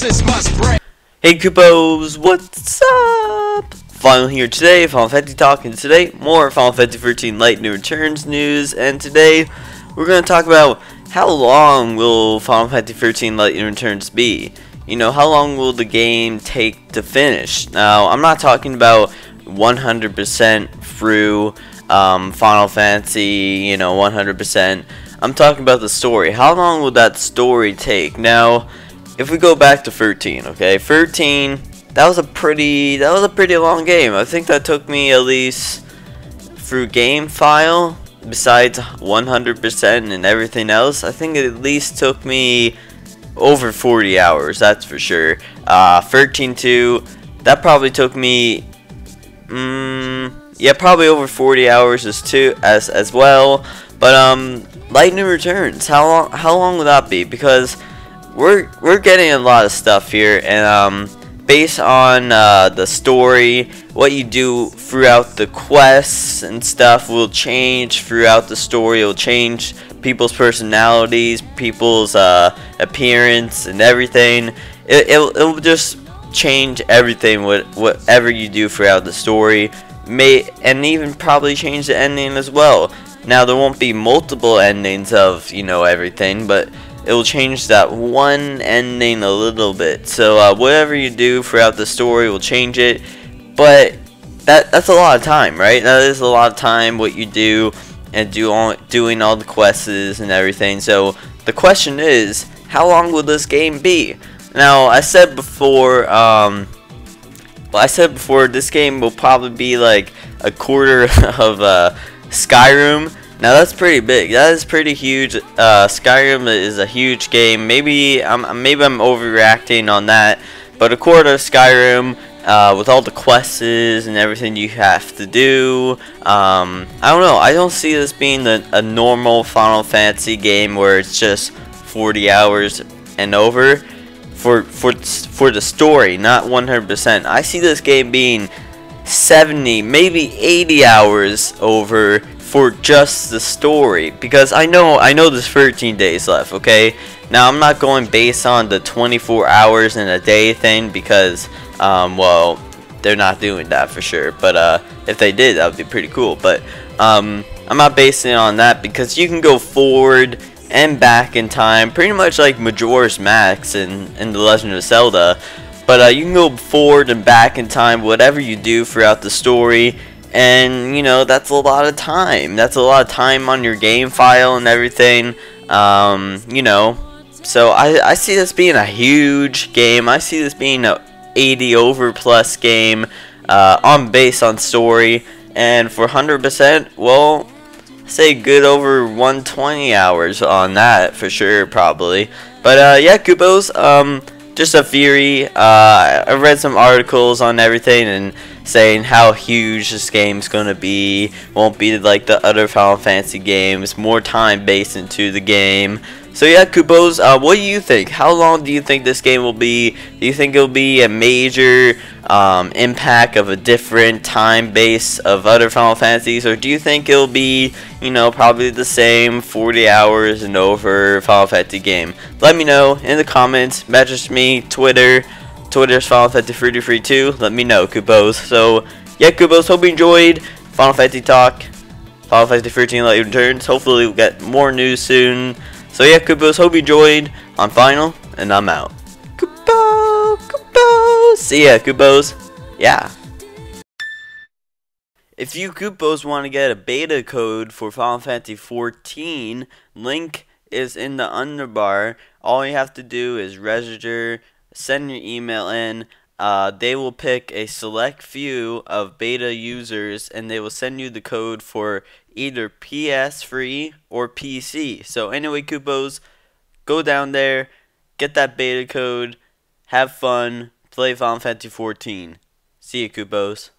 justice must break. Hey Koopos, what's up? Final here today, Final Fantasy Talk, and today more Final Fantasy 13 Lightning Returns news, and today we're going to talk about how long will Final Fantasy 13 Lightning Returns be? You know, how long will the game take to finish? Now, I'm not talking about 100% through Final Fantasy, 100%. I'm talking about the story. How long will that story take? Now, if we go back to 13, okay, 13, that was a pretty long game. I think that took me at least through game file, besides 100% and everything else, I think it at least took me over 40 hours, that's for sure. 13-2, that probably took me, yeah, probably over 40 hours as well. But Lightning Returns, how long will that be? Because we're getting a lot of stuff here, and based on the story, what you do throughout the quests and stuff will change throughout the story. It'll change people's personalities, people's appearance, and everything. It'll just change everything, whatever you do throughout the story. And even probably change the ending as well. Now, there won't be multiple endings of, everything, but it will change that one ending a little bit. So whatever you do throughout the story will change it. But that's a lot of time, right? That is a lot of time what you do and doing all the quests and everything. So the question is, how long will this game be? Now, I said before, this game will probably be like a quarter of Skyrim. Now that's pretty big. That is pretty huge. Skyrim is a huge game. Maybe I'm overreacting on that, but a quarter of Skyrim with all the quests and everything you have to do. I don't know. I don't see this being a normal Final Fantasy game where it's just 40 hours and over for the story, not 100%. I see this game being 70, maybe 80 hours over for just the story, because I know there's 13 days left, okay? Now, I'm not going based on the 24 hours in a day thing, because, well, they're not doing that for sure, but, if they did, that would be pretty cool, but, I'm not basing it on that, because you can go forward and back in time, pretty much like Majora's Mask in The Legend of Zelda, but, you can go forward and back in time, whatever you do throughout the story. And, that's a lot of time. That's a lot of time on your game file and everything. So I see this being a huge game. I see this being a 80 over plus game based on story. And for 100%, well, say good over 120 hours on that for sure, probably. But, yeah, Koopos, just a theory. I read some articles on everything and saying how huge this game's gonna be. Won't be like the other Final Fantasy games. More time based into the game. So yeah, Koopos, what do you think? How long do you think this game will be? Do you think it'll be a major impact of a different time base of other Final Fantasies, or do you think it'll be, probably the same 40 hours and over Final Fantasy game? Let me know in the comments. Message me, Twitter's Final Fantasy 3332. Let me know, Koopos. So yeah, Koopos, hope you enjoyed Final Fantasy Talk, Final Fantasy 13 Lightning Returns. Hopefully we'll get more news soon. So yeah, Koopos, hope you enjoyed. I'm Final, and I'm out. Koopos! See ya, Koopos. Yeah. If you Koopos want to get a beta code for Final Fantasy 14, link is in the underbar. All you have to do is register, send your email in. They will pick a select few of beta users, and they will send you the code for either PS3 or PC. So anyway, Koopos, go down there, get that beta code, have fun, play Final Fantasy 14. See you, Koopos.